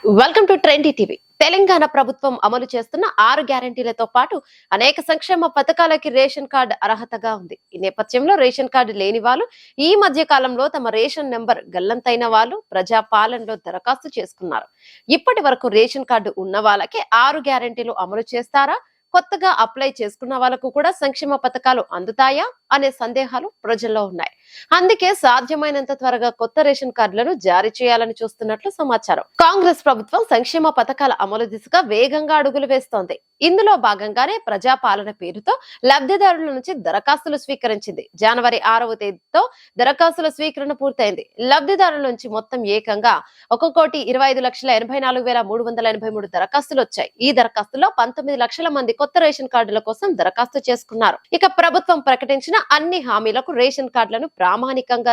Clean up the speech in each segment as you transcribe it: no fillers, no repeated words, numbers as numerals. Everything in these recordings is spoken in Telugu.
Welcome to trendy TV. Telangana ప్రభుత్వం అమలు చేస్తున్న 6 గ్యారంటీలతో పాటు అనేక సంక్షేమ పథకాలకి రేషన్ కార్డు అర్హతగా ఉంది. ఈ నేపథ్యంలో రేషన్ కార్డు లేని వాళ్ళు ఈ మధ్య కాలంలో తమ రేషన్ నెంబర్ గల్లంతైన వాళ్ళు ప్రజా పాలనలో దరఖాస్తు చేసుకున్నారు. ఇప్పటి వరకు రేషన్ కార్డు ఉన్న వాళ్ళకి 6 గ్యారంటీలు అమలు చేస్తారా, కొత్తగా అప్లై చేసుకున్న వాళ్ళకు కూడా సంక్షేమ పథకాలు అందుతాయా అనే సందేహాలు ప్రజల్లో ఉన్నాయి. అందుకే సాధ్యమైనంత త్వరగా కొత్త రేషన్ కార్డులను జారీ చేయాలని చూస్తున్నట్లు సమాచారం. కాంగ్రెస్ ప్రభుత్వం సంక్షేమ పథకాల అమలు దిశగా వేగంగా అడుగులు వేస్తోంది. ఇందులో భాగంగానే ప్రజాపాలన పేరుతో లబ్ధిదారుల నుంచి దరఖాస్తులు స్వీకరించింది. జనవరి 6వ తేదీతో దరఖాస్తుల స్వీకరణ పూర్తయింది. లబ్ధిదారుల నుంచి మొత్తం ఏకంగా 1,25,84,383 దరఖాస్తులు వచ్చాయి. ఈ దరఖాస్తుల్లో 19 లక్షల మంది కొత్త రేషన్ కార్డుల కోసం దరఖాస్తు చేసుకున్నారు. ఇక ప్రభుత్వం ప్రకటించిన అన్ని హామీలకు రేషన్ కార్డులను ప్రామాణికంగా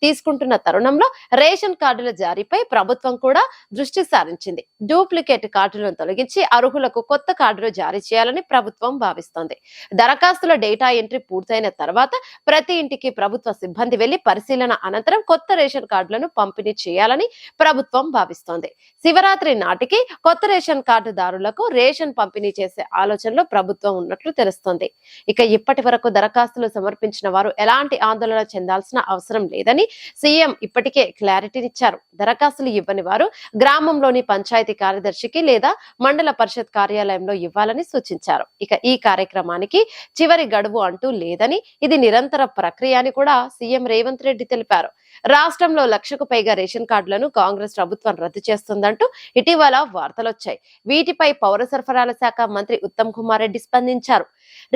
తీసుకుంటున్న తరుణంలో రేషన్ కార్డుల జారీపై ప్రభుత్వం కూడా దృష్టి సారించింది. డూప్లికేట్ కార్డులను తొలగించి అర్హులకు కొత్త కార్డులు జారీ చేయాలని ప్రభుత్వం భావిస్తోంది. దరఖాస్తుల డేటా ఎంట్రీ పూర్తయిన తర్వాత ప్రతి ఇంటికి ప్రభుత్వ సిబ్బంది వెళ్లి పరిశీలన అనంతరం కొత్త రేషన్ కార్డులను పంపిణీ చేయాలని ప్రభుత్వం భావిస్తోంది. శివరాత్రి నాటికి కొత్త రేషన్ కార్డుదారులకు రేషన్ పంపిణీ చేసే ఆలోచనలో ప్రభుత్వం ఉన్నట్లు తెలుస్తోంది. ఇక ఇప్పటి వరకు దరఖాస్తులు సమర్పించిన వారు ఎలాంటి ఆందోళన చెందాల్సిన అవసరం లేదని సీఎం ఇప్పటికే క్లారిటీనిచ్చారు. దరఖాస్తులు ఇవ్వని వారు గ్రామంలోని పంచాయతీ కార్యదర్శికి లేదా మండల పరిషత్ కార్యాలయంలో ఇవ్వాలని సూచించారు. ఇక ఈ కార్యక్రమానికి చివరి గడువు అంటూ లేదని, ఇది నిరంతర ప్రక్రియ అని కూడా సీఎం రేవంత్ రెడ్డి తెలిపారు. రాష్ట్రంలో 1,00,000కు పైగా రేషన్ కార్డులను కాంగ్రెస్ ప్రభుత్వం రద్దు చేస్తుందంటూ ఇటీవల వార్తలొచ్చాయి. వీటిపై పౌర సరఫరాల శాఖ మంత్రి ఉత్తమ్ కుమార్ రెడ్డి స్పందించారు.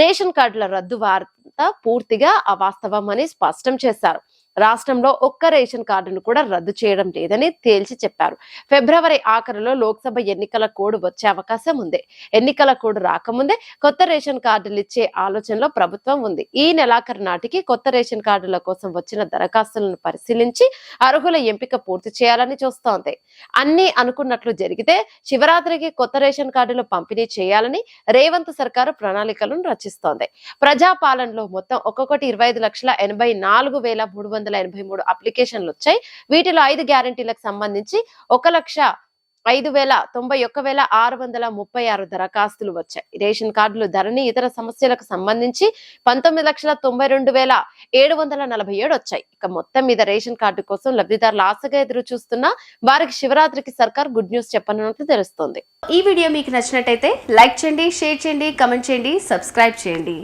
రేషన్ కార్డుల రద్దు వార్త పూర్తిగా అవాస్తవం అని స్పష్టం చేశారు. రాష్ట్రంలో ఒక్క రేషన్ కార్డును కూడా రద్దు చేయడం లేదని తేల్చి చెప్పారు. ఫిబ్రవరి ఆఖరులో లోక్సభ ఎన్నికల కోడ్ వచ్చే అవకాశం ఉంది. ఎన్నికల కోడ్ రాకముందే కొత్త రేషన్ కార్డులు ఇచ్చే ఆలోచనలో ప్రభుత్వం ఉంది. ఈ నెలాఖరు నాటికి కొత్త రేషన్ కార్డుల కోసం వచ్చిన దరఖాస్తులను పరిశీలించి అర్హుల ఎంపిక పూర్తి చేయాలని చూస్తోంది. అన్ని అనుకున్నట్లు జరిగితే శివరాత్రికి కొత్త రేషన్ కార్డులు పంపిణీ చేయాలని రేవంత్ సర్కారు ప్రణాళికలను రచిస్తోంది. ప్రజాపాలనలో మొత్తం 1,25,84,383 అప్లికేషన్లు వచ్చాయి. వీటిలో 5 గ్యారంటీలకు సంబంధించి 1,91,636 దరఖాస్తులు వచ్చాయి. రేషన్ కార్డులు ధరని ఇతర సమస్యలకు సంబంధించి 19,92,747 వచ్చాయి. ఇక మొత్తం మీద రేషన్ కార్డు కోసం లబ్ధిదారులు ఆశగా ఎదురు చూస్తున్నా వారికి శివరాత్రికి సర్కార్ గుడ్ న్యూస్ చెప్పనున్నట్లు తెలుస్తోంది. ఈ వీడియో మీకు నచ్చినట్టయితే లైక్ చేయండి, షేర్ చేయండి, కమెంట్ చేయండి, సబ్స్క్రైబ్ చేయండి.